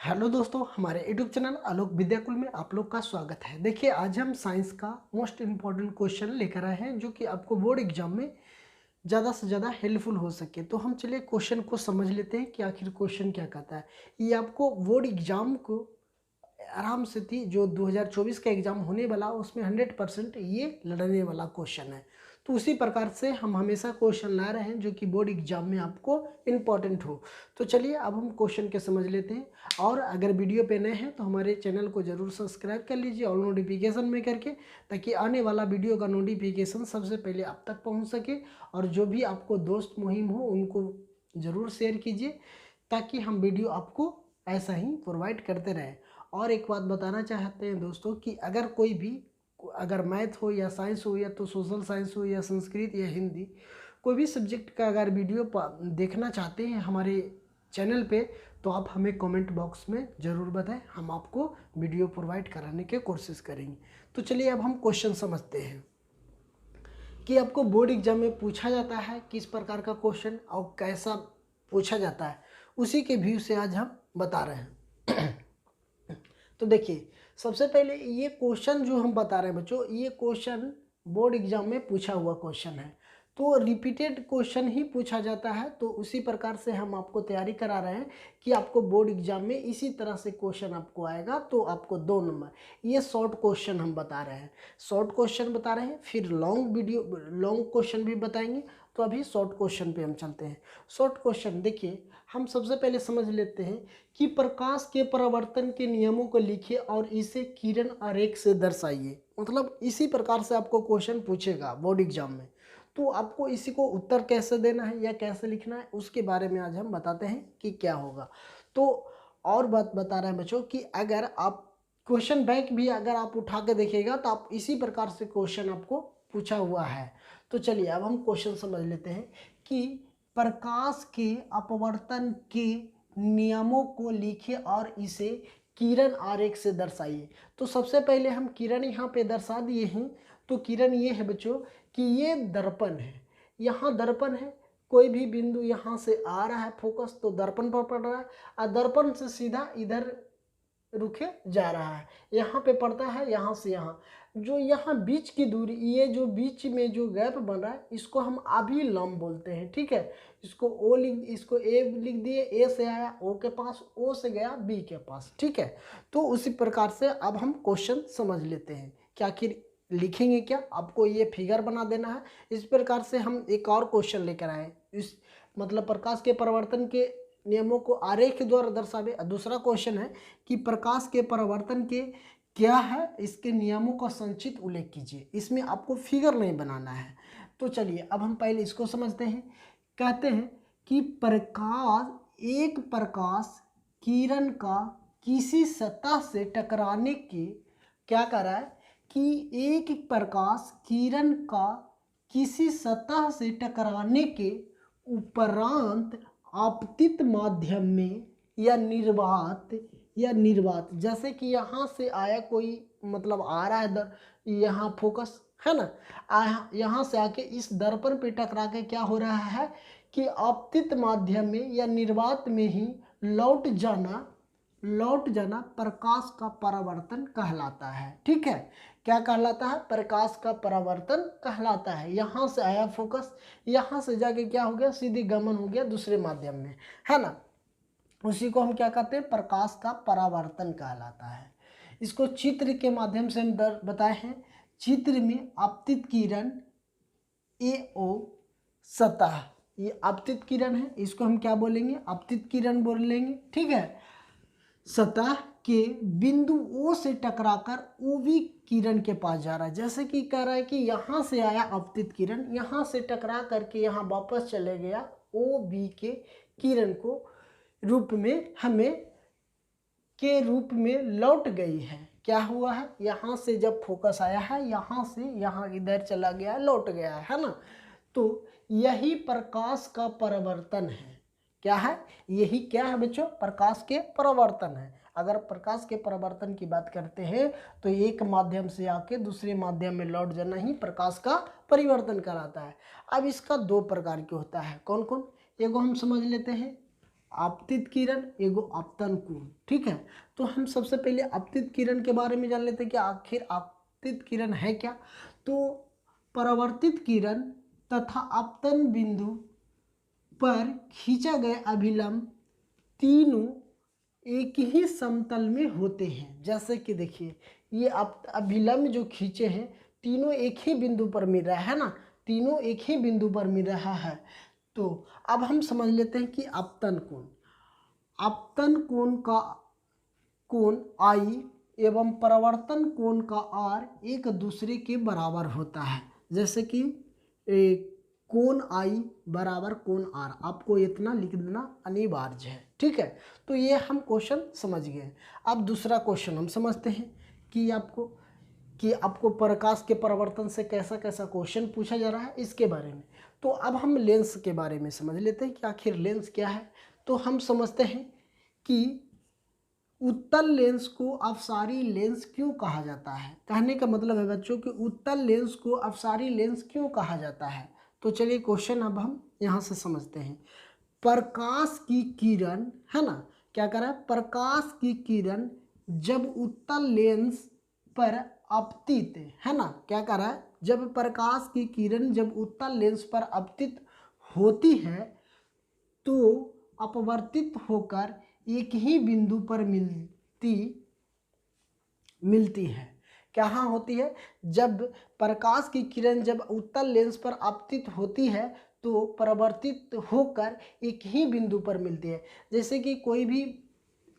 Hello दोस्तों, हमारे YouTube channel आलोक विद्याकुल में आप लोग का स्वागत है। देखिए, आज हम साइंस का मोस्ट इम्पॉर्टेंट क्वेश्चन लेकर आए हैं जो कि आपको बोर्ड एग्जाम में ज़्यादा से ज़्यादा हेल्पफुल हो सके। तो हम चलिए क्वेश्चन को समझ लेते हैं कि आखिर क्वेश्चन क्या कहता है। ये आपको बोर्ड एग्जाम को आराम से थी, जो 2024 का एग्ज़ाम होने वाला उसमें 100% ये लड़ने वाला क्वेश्चन है। तो उसी प्रकार से हम हमेशा क्वेश्चन ला रहे हैं जो कि बोर्ड एग्जाम में आपको इम्पॉर्टेंट हो। तो चलिए अब हम क्वेश्चन के समझ लेते हैं। और अगर वीडियो पे नए हैं तो हमारे चैनल को ज़रूर सब्सक्राइब कर लीजिए ऑल नोटिफिकेशन में करके, ताकि आने वाला वीडियो का नोटिफिकेशन सबसे पहले आप तक पहुँच सके। और जो भी आपको दोस्त मुहिम हो उनको ज़रूर शेयर कीजिए, ताकि हम वीडियो आपको ऐसा ही प्रोवाइड करते रहें। और एक बात बताना चाहते हैं दोस्तों कि अगर कोई भी, अगर मैथ हो या साइंस हो या तो सोशल साइंस हो या संस्कृत या हिंदी, कोई भी सब्जेक्ट का अगर वीडियो देखना चाहते हैं हमारे चैनल पे, तो आप हमें कमेंट बॉक्स में ज़रूर बताएं, हम आपको वीडियो प्रोवाइड कराने की कोशिश करेंगे। तो चलिए अब हम क्वेश्चन समझते हैं कि आपको बोर्ड एग्जाम में पूछा जाता है किस प्रकार का क्वेश्चन और कैसा पूछा जाता है, उसी के व्यू से आज हम बता रहे हैं। तो देखिए, सबसे पहले ये क्वेश्चन जो हम बता रहे हैं बच्चों, ये क्वेश्चन बोर्ड एग्जाम में पूछा हुआ क्वेश्चन है। तो रिपीटेड क्वेश्चन ही पूछा जाता है। तो उसी प्रकार से हम आपको तैयारी करा रहे हैं कि आपको बोर्ड एग्जाम में इसी तरह से क्वेश्चन आपको आएगा। तो आपको 2 नंबर, ये शॉर्ट क्वेश्चन हम बता रहे हैं, शॉर्ट क्वेश्चन बता रहे हैं, फिर लॉन्ग क्वेश्चन भी बताएंगे। तो अभी शॉर्ट क्वेश्चन पे हम चलते हैं। शॉर्ट क्वेश्चन देखिए, हम सबसे पहले समझ लेते हैं कि प्रकाश के परावर्तन के नियमों को लिखिए और इसे किरण आरेख से दर्शाइए। मतलब इसी प्रकार से आपको क्वेश्चन पूछेगा बोर्ड एग्जाम में। तो आपको इसी को उत्तर कैसे देना है या कैसे लिखना है, उसके बारे में आज हम बताते हैं कि क्या होगा। तो और बात बता रहे हैं बच्चों कि अगर आप क्वेश्चन बैंक भी अगर आप उठा के देखिएगा तो आप इसी प्रकार से क्वेश्चन आपको पूछा हुआ है। तो चलिए अब हम क्वेश्चन समझ लेते हैं कि प्रकाश के अपवर्तन के नियमों को लिखिए और इसे किरण आरेख से दर्शाइए। तो सबसे पहले हम किरण यहाँ पे दर्शा दिए हैं। तो किरण ये है बच्चों कि ये दर्पण है, यहाँ दर्पण है, कोई भी बिंदु यहाँ से आ रहा है फोकस तो दर्पण पर पड़ रहा है, और दर्पण से सीधा इधर रुके जा रहा है, यहाँ पे पड़ता है, यहाँ से यहाँ जो यहाँ बीच की दूरी, ये जो बीच में जो गैप बन रहा है इसको हम अभिलंब बोलते हैं। ठीक है, इसको ए लिख दिए, ए से आया ओ के पास, ओ से गया बी के पास। ठीक है, तो उसी प्रकार से अब हम क्वेश्चन समझ लेते हैं कि आखिर लिखेंगे क्या, आपको ये फिगर बना देना है। इस प्रकार से हम एक और क्वेश्चन लेकर आए, इस मतलब प्रकाश के परिवर्तन के नियमों को आरेख के द्वारा दर्शावे। दूसरा क्वेश्चन है कि प्रकाश के परिवर्तन के क्या है, इसके नियमों का संक्षिप्त उल्लेख कीजिए। इसमें आपको फिगर नहीं बनाना है। तो चलिए अब हम पहले इसको समझते हैं। कहते हैं कि एक प्रकाश किरण का किसी सतह से टकराने के, क्या कर रहा है कि एक प्रकाश किरण का किसी सतह से टकराने के उपरांत आपतित माध्यम में या निर्वात, जैसे कि यहाँ से आया कोई, मतलब आ रहा है यहाँ फोकस है ना, यहाँ से आके इस दर्पण पे टकरा के क्या हो रहा है कि आपतित माध्यम में या निर्वात में ही लौट जाना प्रकाश का परावर्तन कहलाता है। ठीक है, क्या कहलाता है, प्रकाश का परावर्तन कहलाता है। यहाँ से आया फोकस, यहाँ से जाके क्या हो गया, सीधे गमन हो गया दूसरे माध्यम में, है ना, उसी को हम क्या कहते हैं, प्रकाश का परावर्तन कहलाता है। इसको चित्र के माध्यम से हम बताए हैं। चित्र में आपतित किरण AO सतह, ये आपतित किरण है, इसको हम क्या बोलेंगे, आपतित किरण बोलेंगे। ठीक है, सतह के बिंदु O से टकराकर OB किरण के पास जा रहा है। जैसे कि कह रहा है कि यहाँ से आया आपतित किरण, यहाँ से टकरा करके यहाँ वापस चले गया OB के किरण को रूप में लौट गई है। क्या हुआ है, यहाँ से जब फोकस आया है, यहाँ से यहाँ इधर चला गया, लौट गया है ना। तो यही प्रकाश का परावर्तन है। क्या है, यही क्या है बच्चों, प्रकाश के परावर्तन है। अगर प्रकाश के परावर्तन की बात करते हैं तो एक माध्यम से आके दूसरे माध्यम में लौट जाना ही प्रकाश का परिवर्तन कराता है। अब इसका 2 प्रकार के होता है, कौन कौन, एगो हम समझ लेते हैं आपतित किरण, एगो आपतन कोण। ठीक है, तो हम सबसे पहले आपतित किरण के बारे में जान लेते हैं कि आखिर आपतित किरण है क्या। तो परावर्तित किरण तथा आपतन बिंदु पर खींचा गया अभिलंब तीनों एक ही समतल में होते हैं। जैसे कि देखिए, ये आप अभिलंब जो खींचे हैं तीनों एक ही बिंदु पर मिल रहा है ना, तीनों एक ही बिंदु पर मिल रहा है। तो अब हम समझ लेते हैं कि आपतन कोण, आपतन कोण का कोण आई एवं परावर्तन कोण का आर एक दूसरे के बराबर होता है। जैसे कि कोण आई बराबर कोण आर, आपको इतना लिख देना अनिवार्य है। ठीक है, तो ये हम क्वेश्चन समझ गए। अब दूसरा क्वेश्चन हम समझते हैं कि आपको प्रकाश के परावर्तन से कैसा कैसा क्वेश्चन पूछा जा रहा है इसके बारे में। तो अब हम लेंस के बारे में समझ लेते हैं कि आखिर लेंस क्या है। तो हम समझते हैं कि उत्तल लेंस को अपसारी लेंस क्यों कहा जाता है। कहने का मतलब है बच्चों कि उत्तल लेंस को अपसारी लेंस क्यों कहा जाता है। तो चलिए क्वेश्चन अब हम यहाँ से समझते हैं। प्रकाश की किरण है ना, क्या कर रहा है, प्रकाश की किरण जब उत्तल लेंस पर आपतित है ना, क्या कर रहा है, जब प्रकाश की किरण जब उत्तल लेंस पर आपतित होती है तो अपवर्तित होकर एक ही बिंदु पर मिलती है। कहाँ होती है, जब प्रकाश की किरण जब उत्तल लेंस पर आपतित होती है तो परावर्तित होकर एक ही बिंदु पर मिलती है। जैसे कि कोई भी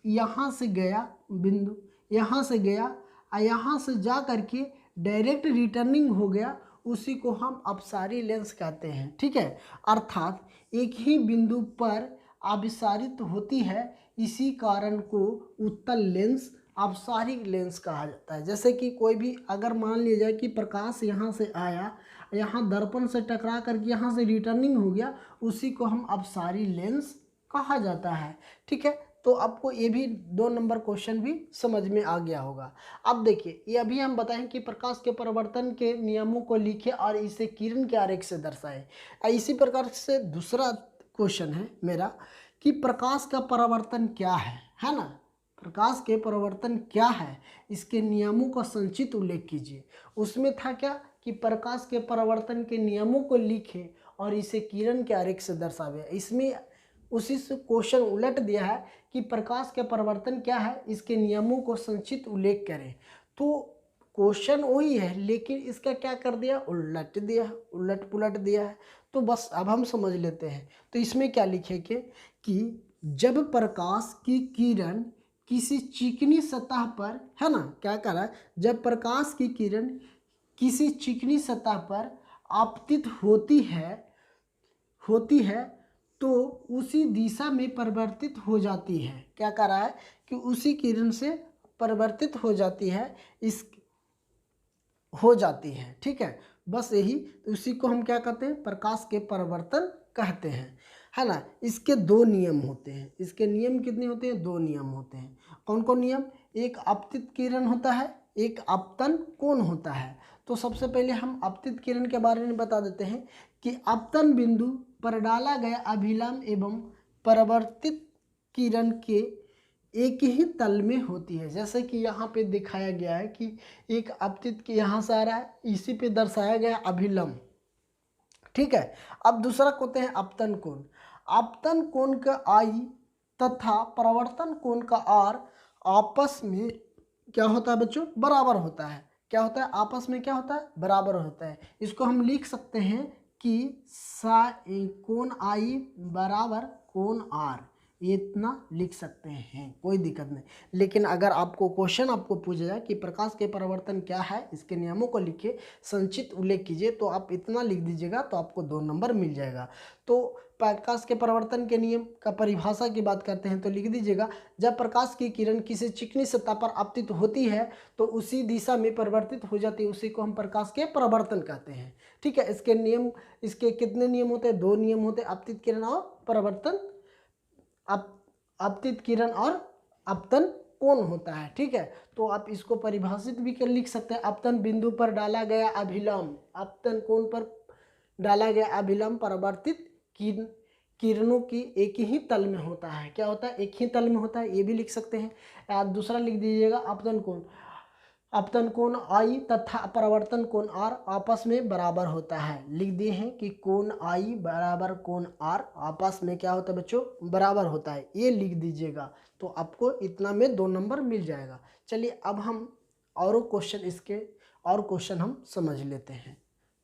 यहाँ से गया बिंदु, यहाँ से गया और यहाँ से जा करके डायरेक्ट रिटर्निंग हो गया, उसी को हम अपसारी लेंस कहते हैं। ठीक है, अर्थात एक ही बिंदु पर अभिसारित होती है, इसी कारण को उत्तल लेंस अपसारी लेंस कहा जाता है। जैसे कि कोई भी अगर मान लिया जाए कि प्रकाश यहाँ से आया, यहाँ दर्पण से टकरा करके यहाँ से रिटर्निंग हो गया, उसी को हम अपसारी लेंस कहा जाता है। ठीक है, तो आपको ये भी 2 नंबर क्वेश्चन भी समझ में आ गया होगा। अब देखिए, ये अभी हम बताएं कि प्रकाश के परावर्तन के नियमों को लिखे और इसे किरण के आरेख से दर्शाए। इसी प्रकार से दूसरा क्वेश्चन है मेरा कि प्रकाश का परावर्तन क्या है ना, प्रकाश के परावर्तन क्या है, इसके नियमों का संक्षिप्त उल्लेख कीजिए। उसमें था क्या कि प्रकाश के परावर्तन के नियमों को लिखे और इसे किरण के आरेख से दर्शावे। इसमें उसी से क्वेश्चन उलट दिया है कि प्रकाश के परावर्तन क्या है, इसके नियमों को संक्षिप्त उल्लेख करें। तो क्वेश्चन वही है लेकिन इसका क्या कर दिया, उलट दिया, उलट पुलट दिया है। तो बस अब हम समझ लेते हैं। तो इसमें क्या लिखे कि जब प्रकाश की किरण किसी चिकनी सतह पर है ना, क्या कर रहा है, जब प्रकाश की किरण किसी चिकनी सतह पर आपतित होती है तो उसी दिशा में परिवर्तित हो जाती है। क्या कर रहा है कि उसी किरण से परिवर्तित हो जाती है, ठीक है, बस यही। उसी को हम क्या कहते हैं, प्रकाश के परावर्तन कहते हैं, है ना। इसके 2 नियम होते हैं। इसके नियम कितने होते हैं, 2 नियम होते हैं। कौन कौन नियम, एक आपतित किरण होता है, एक आपतन कोण होता है। तो सबसे पहले हम आपतित किरण के बारे में बता देते हैं कि आपतन बिंदु पर डाला गया अभिलंब एवं परावर्तित किरण के एक ही तल में होती है। जैसे कि यहाँ पे दिखाया गया है कि एक आपतित के यहाँ से आ रहा है, इसी पे दर्शाया गया अभिलंब। ठीक है, अब दूसरा होते हैं आपतन कोण। आपतन कोण का आई तथा परावर्तन कोण का आर आपस में क्या होता है बच्चों, बराबर होता है। क्या होता है, आपस में क्या होता है, बराबर होता है। इसको हम लिख सकते हैं कि कोण आई बराबर कोण आर, ये इतना लिख सकते हैं, कोई दिक्कत नहीं। लेकिन अगर आपको क्वेश्चन आपको पूछा जाए कि प्रकाश के परावर्तन क्या है, इसके नियमों को लिखे संक्षिप्त उल्लेख कीजिए, तो आप इतना लिख दीजिएगा तो आपको 2 नंबर मिल जाएगा। तो प्रकाश के परावर्तन के नियम का परिभाषा की बात करते हैं तो लिख दीजिएगा, जब प्रकाश की किरण किसी चिकनी सतह पर आपतित होती है तो उसी दिशा में परिवर्तित हो जाती है, उसी को हम प्रकाश के परावर्तन कहते हैं। ठीक है, इसके नियम, इसके कितने नियम होते हैं, 2 नियम होते हैं, आपतित किरण और परावर्तन, आपतित किरण और आपतन कोण होता है। ठीक है, तो आप इसको परिभाषित भी कर लिख सकते हैं, आपतन बिंदु पर डाला गया अभिलंब, आपतन कोण पर डाला गया अभिलंब परावर्तित किरणों की एक ही तल में होता है। क्या होता है? एक ही तल में होता है, ये भी लिख सकते हैं। या दूसरा लिख दीजिएगा, आपतन कोण। अपतन कोण आई तथा अपरावर्तन कोण आर आपस में बराबर होता है। लिख दिए हैं कि कोण आई बराबर कोण आर आपस में क्या होता है बच्चों? बराबर होता है, ये लिख दीजिएगा। तो आपको इतना में 2 नंबर मिल जाएगा। चलिए अब हम और क्वेश्चन हम समझ लेते हैं।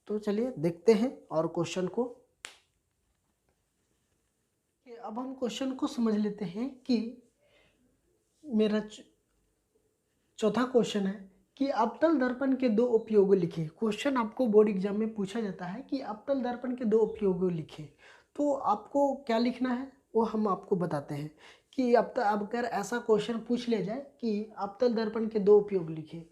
तो चलिए देखते हैं और क्वेश्चन को। अब हम क्वेश्चन को समझ लेते हैं कि मेरा चौथा क्वेश्चन है कि अवतल दर्पण के 2 उपयोग लिखें। क्वेश्चन आपको बोर्ड एग्जाम में पूछा जाता है कि अवतल दर्पण के 2 उपयोग लिखें। तो आपको क्या लिखना है वो हम आपको बताते हैं कि अब अगर ऐसा क्वेश्चन पूछ लिया जाए कि अवतल दर्पण के 2 उपयोग लिखें,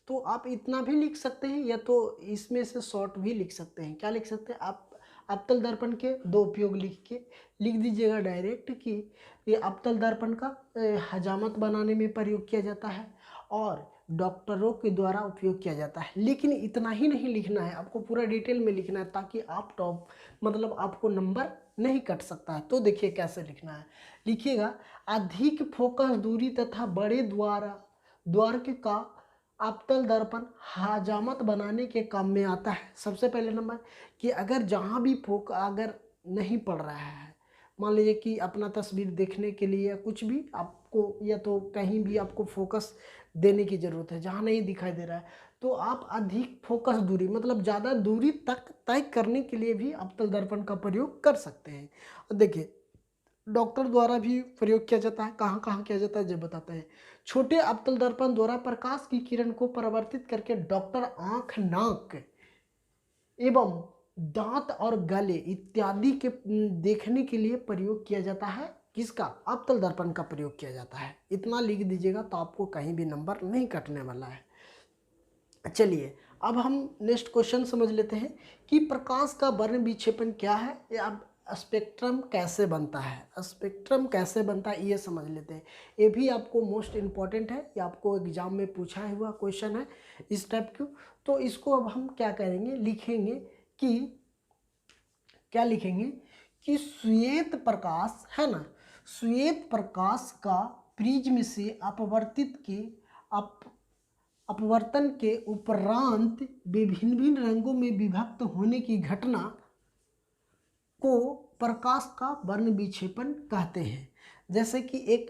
तो आप इतना भी लिख सकते हैं या तो इसमें से शॉर्ट भी लिख सकते हैं। क्या लिख सकते हैं आप? अवतल दर्पण के 2 उपयोग लिख दीजिएगा डायरेक्ट कि ये अवतल दर्पण का हजामत बनाने में प्रयोग किया जाता है और डॉक्टरों के द्वारा उपयोग किया जाता है। लेकिन इतना ही नहीं लिखना है, आपको पूरा डिटेल में लिखना है ताकि आप मतलब आपको नंबर नहीं कट सकता है। तो देखिए कैसे लिखना है। लिखिएगा, अधिक फोकस दूरी तथा बड़े द्वार के का अवतल दर्पण हजामत बनाने के काम में आता है। सबसे पहले नंबर कि अगर जहाँ भी अगर नहीं पड़ रहा है, मान लीजिए कि अपना तस्वीर देखने के लिए या कुछ भी आपको, या तो कहीं भी आपको फोकस देने की ज़रूरत है जहाँ नहीं दिखाई दे रहा है, तो आप अधिक फोकस दूरी मतलब ज़्यादा दूरी तक तय करने के लिए भी अवतल दर्पण का प्रयोग कर सकते हैं। और देखिए डॉक्टर द्वारा भी प्रयोग किया जाता है। कहाँ कहाँ किया जाता है जब बताते हैं। छोटे अवतल दर्पण द्वारा प्रकाश की किरण को परावर्तित करके डॉक्टर आँख, नाक एवं दांत और गले इत्यादि के देखने के लिए प्रयोग किया जाता है। किसका? अवतल दर्पण का प्रयोग किया जाता है। इतना लिख दीजिएगा तो आपको कहीं भी नंबर नहीं कटने वाला है। चलिए अब हम नेक्स्ट क्वेश्चन समझ लेते हैं कि प्रकाश का वर्ण विक्षेपण क्या है या अब स्पेक्ट्रम कैसे बनता है। स्पेक्ट्रम कैसे बनता है ये समझ लेते हैं। ये भी आपको मोस्ट इम्पॉर्टेंट है, ये आपको एग्जाम में पूछा हुआ क्वेश्चन है इस टाइप क्यों। तो इसको अब हम क्या करेंगे, लिखेंगे कि क्या लिखेंगे कि श्वेत प्रकाश है ना, श्वेत प्रकाश का प्रिज्म से अपवर्तन के उपरांत विभिन्न भिन्न रंगों में विभक्त होने की घटना को प्रकाश का वर्ण विक्षेपण कहते हैं। जैसे कि एक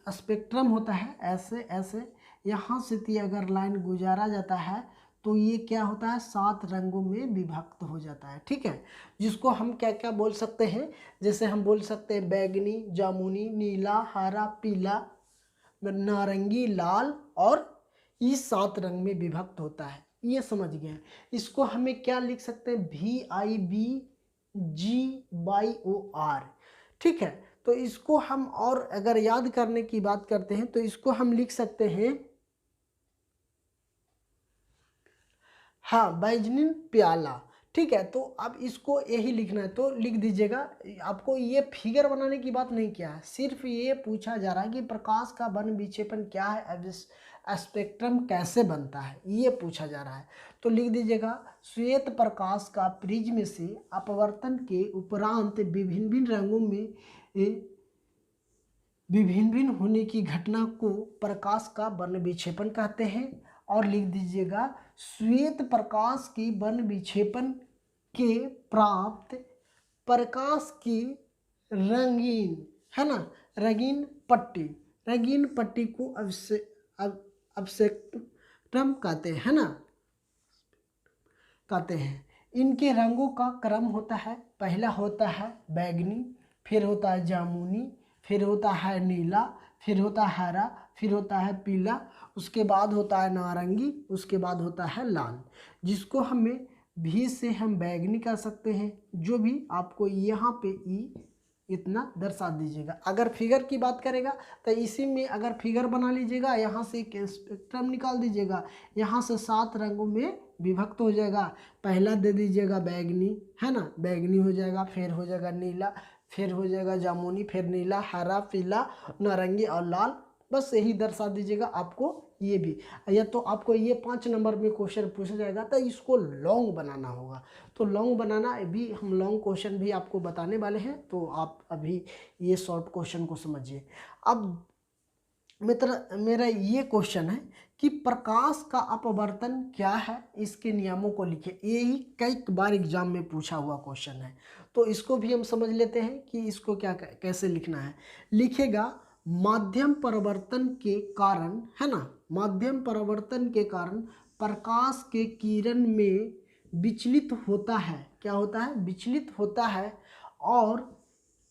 स्पेक्ट्रम होता है, ऐसे ऐसे यहाँ से अगर लाइन गुजारा जाता है तो ये क्या होता है, 7 रंगों में विभक्त हो जाता है। ठीक है, जिसको हम क्या क्या बोल सकते हैं, जैसे हम बोल सकते हैं बैगनी, जामुनी, नीला, हरा, पीला, नारंगी, लाल, और इस 7 रंग में विभक्त होता है। ये समझ गए। इसको हमें क्या लिख सकते हैं, VIBGYOR। ठीक है, तो इसको हम और अगर याद करने की बात करते हैं तो इसको हम लिख सकते हैं, हाँ, बैजनीन प्याला। ठीक है, तो अब इसको यही लिखना है तो लिख दीजिएगा। आपको ये फिगर बनाने की बात नहीं किया है, सिर्फ ये पूछा जा रहा है कि प्रकाश का वर्ण विक्षेपण क्या है, अब स्पेक्ट्रम कैसे बनता है ये पूछा जा रहा है। तो लिख दीजिएगा, श्वेत प्रकाश का प्रिज्म से अपवर्तन के उपरांत विभिन्न भिन्न रंगों में विभिन्न भिन्न होने की घटना को प्रकाश का वर्ण विक्षेपण कहते हैं। और लिख दीजिएगा, श्वेत प्रकाश की वर्ण विक्षेपण के प्राप्त प्रकाश की रंगीन, है ना, रंगीन पट्टी को स्पेक्ट्रम कहते हैं, है ना, कहते हैं। इनके रंगों का क्रम होता है, पहला होता है बैगनी, फिर होता है जामुनी, फिर होता है नीला, फिर होता है हरा, फिर होता है पीला, उसके बाद होता है नारंगी, उसके बाद होता है लाल, जिसको हमें भी से हम बैगनी कह सकते हैं। जो भी आपको यहाँ पे इतना दर्शा दीजिएगा। अगर फिगर की बात करेगा तो इसी में अगर फिगर बना लीजिएगा, यहाँ से एक स्पेक्ट्रम निकाल दीजिएगा, यहाँ से 7 रंगों में विभक्त हो जाएगा। पहला दे दीजिएगा बैगनी, है ना, बैगनी हो जाएगा, फिर हो जाएगा नीला, फिर हो जाएगा जामुनी, फिर नीला, हरा, पीला, नारंगी और लाल। बस यही दर्शा दीजिएगा। आपको ये भी, या तो आपको ये 5 नंबर में क्वेश्चन पूछा जाएगा तो इसको लॉन्ग बनाना होगा। तो लॉन्ग बनाना भी, हम लॉन्ग क्वेश्चन भी आपको बताने वाले हैं, तो आप अभी ये शॉर्ट क्वेश्चन को समझिए। अब मेरा ये क्वेश्चन है कि प्रकाश का अपवर्तन क्या है, इसके नियमों को लिखे। यही कई बार एग्जाम में पूछा हुआ क्वेश्चन है, तो इसको भी हम समझ लेते हैं कि इसको क्या कैसे लिखना है। लिखेगा माध्यम परिवर्तन के कारण, है ना, माध्यम परिवर्तन के कारण प्रकाश के किरण में विचलित होता है। क्या होता है? विचलित होता है और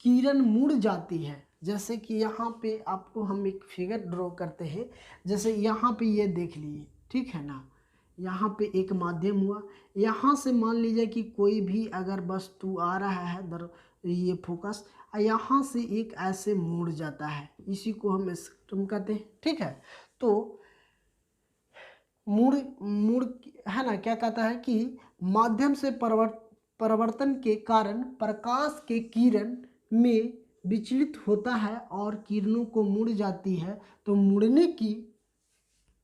किरण मुड़ जाती है। जैसे कि यहाँ पे आपको हम एक फिगर ड्रॉ करते हैं, जैसे यहाँ पे ये देख लीजिए, ठीक है ना, यहाँ पे एक माध्यम हुआ, यहाँ से मान लीजिए कि कोई भी अगर वस्तु आ रहा है दर ये फोकस, यहाँ से एक ऐसे मुड़ जाता है, इसी को हम स्पेक्ट्रम कहते हैं, ठीक है। तो मुड़ मुड़ है ना, क्या कहता है कि माध्यम से परिवर्तन के कारण प्रकाश के किरण में विचलित होता है और किरणों को मुड़ जाती है। तो मुड़ने की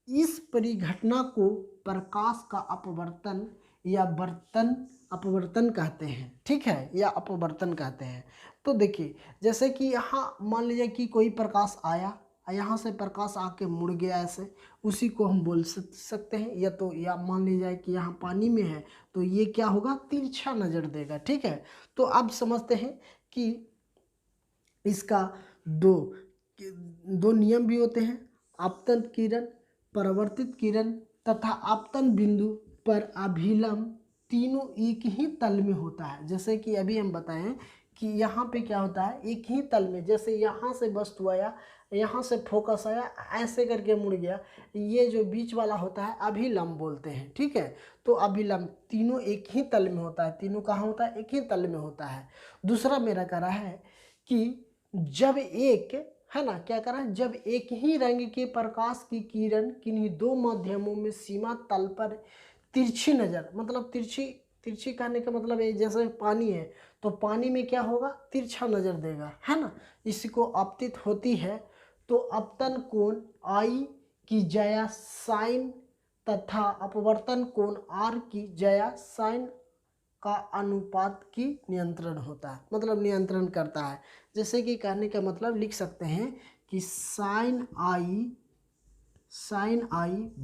इस परिघटना को प्रकाश का अपवर्तन या अपवर्तन कहते हैं, ठीक है, या अपवर्तन कहते हैं। तो देखिए, जैसे कि यहाँ मान लीजिए कि कोई प्रकाश आया, यहाँ से प्रकाश आके मुड़ गया ऐसे, उसी को हम बोल सकते हैं। या तो या मान लीजिए कि यहाँ पानी में है तो ये क्या होगा, तिरछा नज़र देगा, ठीक है। तो अब समझते हैं कि इसका दो नियम भी होते हैं, आपतन किरण, परावर्तित किरण तथा आपतन बिंदु पर अभिलंब, तीनों एक ही तल में होता है। जैसे कि अभी हम बताएं कि यहाँ पे क्या होता है, एक ही तल में, जैसे यहाँ से वस्तु आया, यहाँ से फोकस आया, ऐसे करके मुड़ गया, ये जो बीच वाला होता है अभिलंब बोलते हैं, ठीक है। तो अभिलंब तीनों एक ही तल में होता है, तीनों कहाँ होता है, एक ही तल में होता है। दूसरा मेरा कह रहा है कि जब एक, है ना, क्या कह रहा है, जब एक ही रंग के प्रकाश की किरण किन्हीं दो माध्यमों में सीमा तल पर तिरछी नज़र, मतलब तिरछी कहने का मतलब है जैसे पानी है तो पानी में क्या होगा, तिरछा नज़र देगा, है ना, इसी को आपतित होती है, तो अपतन कोण आई की जया साइन तथा अपवर्तन कोण आर की जया साइन का अनुपात की नियंत्रण होता है, मतलब नियंत्रण करता है। जैसे कि कहने का मतलब लिख सकते हैं कि साइन आई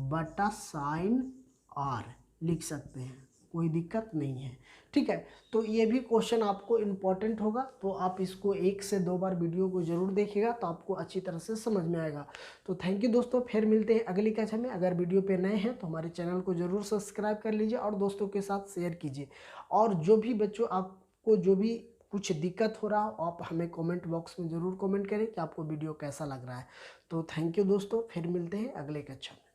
बटा साइन आर लिख सकते हैं, कोई दिक्कत नहीं है, ठीक है। तो ये भी क्वेश्चन आपको इम्पोर्टेंट होगा, तो आप इसको 1 से 2 बार वीडियो को ज़रूर देखिएगा, तो आपको अच्छी तरह से समझ में आएगा। तो थैंक यू दोस्तों, फिर मिलते हैं अगली कक्षा में। अगर वीडियो पे नए हैं तो हमारे चैनल को ज़रूर सब्सक्राइब कर लीजिए और दोस्तों के साथ शेयर कीजिए। और जो भी बच्चों आपको जो भी कुछ दिक्कत हो रहा हो, आप हमें कमेंट बॉक्स में ज़रूर कमेंट करें कि आपको वीडियो कैसा लग रहा है। तो थैंक यू दोस्तों, फिर मिलते हैं अगले कक्षा में।